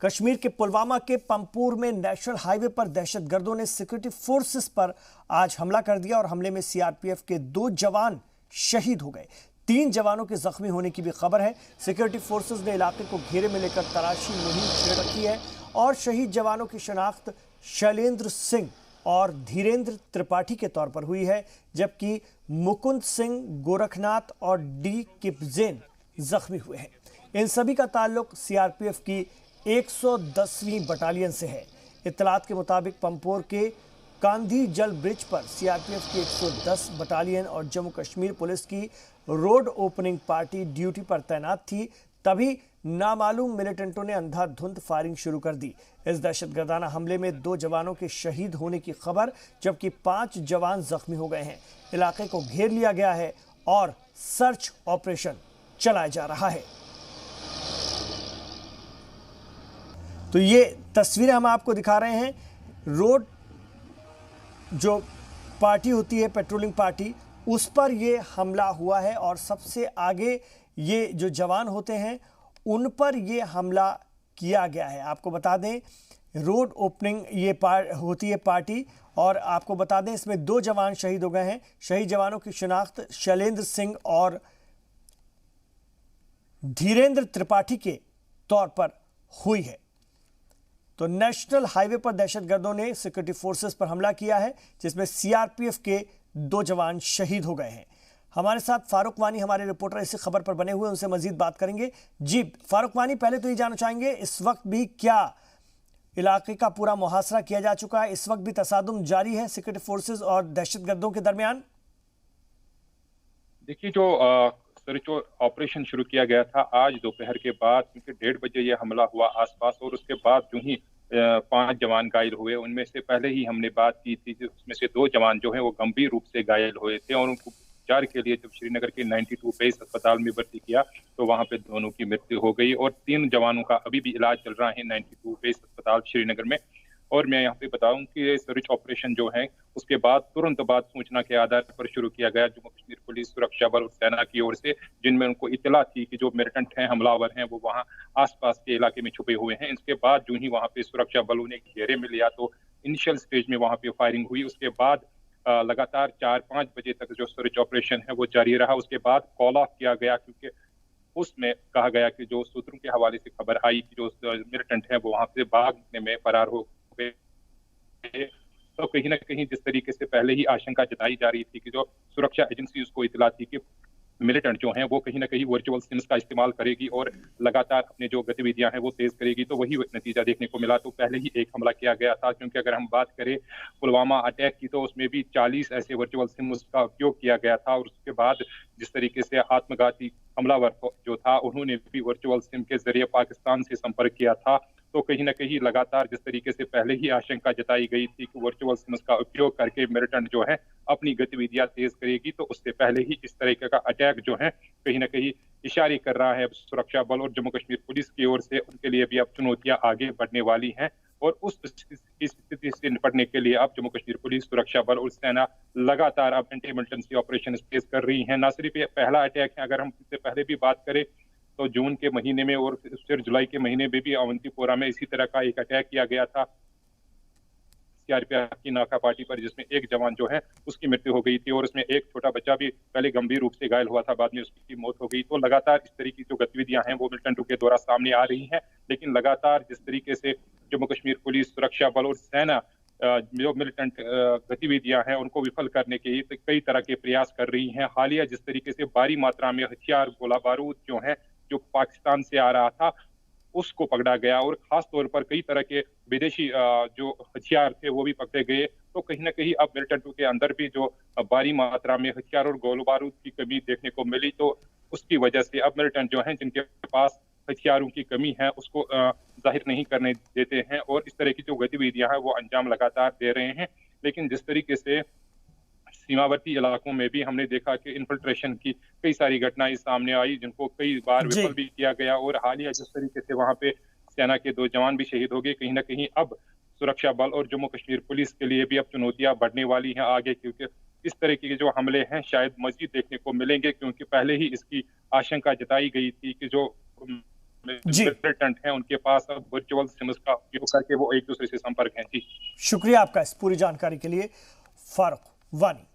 कश्मीर के पुलवामा के पंपोर में नेशनल हाईवे पर दहशतगर्दों ने सिक्योरिटी फोर्सेस पर आज हमला कर दिया और हमले में सीआरपीएफ के 2 जवान शहीद हो गए। 3 जवानों के जख्मी होने की भी खबर है। सिक्योरिटी फोर्सेस ने इलाके को घेरे में लेकर तलाशी मुहिम छेड़ रखी है और शहीद जवानों की शनाख्त शैलेंद्र सिंह और धीरेन्द्र त्रिपाठी के तौर पर हुई है, जबकि मुकुंद सिंह, गोरखनाथ और डी किपजेन जख्मी हुए हैं। इन सभी का ताल्लुक सीआरपीएफ की 110वीं बटालियन से है। इत्तलात के मुताबिक पंपोर के कांधी जल ब्रिज पर सीआरपीएफ की 110 बटालियन और जम्मू कश्मीर पुलिस की रोड ओपनिंग पार्टी ड्यूटी पर तैनात थी, तभी नामालूम मिलिटेंटों ने अंधाधुंध फायरिंग शुरू कर दी। इस दहशतगर्दाना हमले में 2 जवानों के शहीद होने की खबर, जबकि 5 जवान जख्मी हो गए हैं। इलाके को घेर लिया गया है और सर्च ऑपरेशन चलाया जा रहा है। तो ये तस्वीरें हम आपको दिखा रहे हैं। रोड जो पार्टी होती है, पेट्रोलिंग पार्टी, उस पर ये हमला हुआ है और सबसे आगे ये जो जवान होते हैं उन पर ये हमला किया गया है। आपको बता दें, रोड ओपनिंग ये होती है पार्टी, और आपको बता दें इसमें 2 जवान शहीद हो गए हैं। शहीद जवानों की शिनाख्त शैलेंद्र सिंह और धीरेन्द्र त्रिपाठी के तौर पर हुई है। तो नेशनल हाईवे पर दहशतगर्दों ने सिक्योरिटी फोर्सेस पर हमला किया है, जिसमें सीआरपीएफ के 2 जवान शहीद हो गए हैं। हमारे साथ फारूक वानी हमारे रिपोर्टर इसी खबर पर बने हुए, उनसे मजीद बात करेंगे। जी फारूक वानी, पहले तो ये जानना चाहेंगे, इस वक्त भी क्या इलाके का पूरा मुहासरा किया जा चुका है? इस वक्त भी तसादुम जारी है सिक्योरिटी फोर्सेस और दहशतगर्दों के दरमियान? देखिए, जो सर्च ऑपरेशन शुरू किया गया था आज दोपहर के बाद, क्योंकि 1:30 बजे ये हमला हुआ आसपास, और उसके बाद जो ही 5 जवान घायल हुए, उनमें से पहले ही हमने बात की थी कि उसमें से 2 जवान जो हैं वो गंभीर रूप से घायल हुए थे और उनको उपचार के लिए जब श्रीनगर के 92 बेस अस्पताल में भर्ती किया तो वहां पे दोनों की मृत्यु हो गई और 3 जवानों का अभी भी इलाज चल रहा है 92 बेस अस्पताल श्रीनगर में। और मैं यहाँ पे बताऊं कि सर्च ऑपरेशन जो है उसके बाद तुरंत बाद सूचना के आधार पर शुरू किया गया जम्मू कश्मीर पुलिस, सुरक्षा बल और सेना की ओर से, जिनमें उनको इत्तला थी कि जो मिलिटेंट हैं, हमलावर हैं, वो वहाँ आसपास के इलाके में छुपे हुए हैं। इसके बाद जो ही वहाँ पे सुरक्षा बलों ने घेरे में लिया तो इनिशियल स्टेज में वहाँ पे फायरिंग हुई। उसके बाद लगातार 4-5 बजे तक जो सर्च ऑपरेशन है वो जारी रहा। उसके बाद कॉल ऑफ किया गया, क्योंकि उसमें कहा गया कि जो सूत्रों के हवाले से खबर आई कि जो मिलिटेंट हैं वो वहाँ से भागने में फरार हो गए। तो कहीं ना कहीं जिस तरीके से पहले ही आशंका जताई जा रही थी कि जो सुरक्षा एजेंसी उसको इतला थी कि मिलिटेंट जो हैं वो कहीं ना कहीं वर्चुअल सिम्स का इस्तेमाल करेगी और लगातार अपने जो गतिविधियां हैं वो तेज करेगी, तो वही नतीजा देखने को मिला। तो पहले ही एक हमला किया गया था, क्योंकि अगर हम बात करें पुलवामा अटैक की तो उसमें भी 40 ऐसे वर्चुअल सिम्स का उपयोग किया गया था। और उसके बाद जिस तरीके से आत्मघाती हमलावर जो था उन्होंने भी वर्चुअल सिम के जरिए पाकिस्तान से संपर्क किया था। तो कहीं ना कहीं लगातार जिस तरीके से पहले ही आशंका जताई गई थी कि वर्चुअल सिम्स का उपयोग करके मिलिटेंट जो है अपनी गतिविधियां तेज करेगी, तो उससे पहले ही इस तरीके का अटैक जो है कहीं ना कहीं इशारे कर रहा है सुरक्षा बल और जम्मू कश्मीर पुलिस की ओर से। उनके लिए भी अब चुनौतियां आगे बढ़ने वाली हैं और उस स्थिति से निपटने के लिए अब जम्मू कश्मीर पुलिस, सुरक्षा बल और सेना लगातार अब एंटी मिलिटेंसी ऑपरेशन तेज कर रही है। न सिर्फ ये पहला अटैक है, अगर हम इससे पहले भी बात करें तो जून के महीने में और फिर जुलाई के महीने में भी अवंतीपोरा में इसी तरह का एक अटैक किया गया था सीआरपीएफ की नाका पार्टी पर, जिसमें एक जवान जो है उसकी मृत्यु हो गई थी और उसमें एक छोटा बच्चा भी पहले गंभीर रूप से घायल हुआ था, बाद में उसकी मौत हो गई। तो लगातार इस तरीके की जो गतिविधियां हैं वो मिलिटेंटों के द्वारा सामने आ रही हैं, लेकिन लगातार जिस तरीके से जम्मू कश्मीर पुलिस, सुरक्षा बल और सेना जो मिलिटेंट गतिविधियां हैं उनको विफल करने के लिए कई तरह के प्रयास कर रही हैं। हालिया जिस तरीके से भारी मात्रा में हथियार, गोला बारूद जो है जो पाकिस्तान से आ रहा था उसको पकड़ा गया और खास तौर पर कई तरह के विदेशी जो हथियार थे वो भी पकड़े गए। तो कहीं ना कहीं अब मिलिटेंटों के अंदर भी जो भारी मात्रा में हथियार और गोला बारूद की कमी देखने को मिली, तो उसकी वजह से अब मिलिटेंट जो हैं जिनके पास हथियारों की कमी है उसको जाहिर नहीं करने देते हैं और इस तरह की जो गतिविधियां हैं वो अंजाम लगातार दे रहे हैं। लेकिन जिस तरीके से सीमावर्ती इलाकों में भी हमने देखा कि इन्फिल्ट्रेशन की कई सारी घटनाएं सामने आई, जिनको कई बार विफल भी किया गया और हालिया जिस तरीके से वहां पे सेना के 2 जवान भी शहीद हो गए, कहीं ना कहीं अब सुरक्षा बल और जम्मू कश्मीर पुलिस के लिए भी अब चुनौतियां बढ़ने वाली हैं आगे, क्योंकि इस तरह के जो हमले हैं शायद मजीद देखने को मिलेंगे, क्योंकि पहले ही इसकी आशंका जताई गई थी कि जो जी। मिलिटेंट हैं, उनके पास अब वर्चुअल सिम्स का उपयोग करके वो एक दूसरे से संपर्क हैं। जी, शुक्रिया आपका इस पूरी जानकारी के लिए फारूक वानी।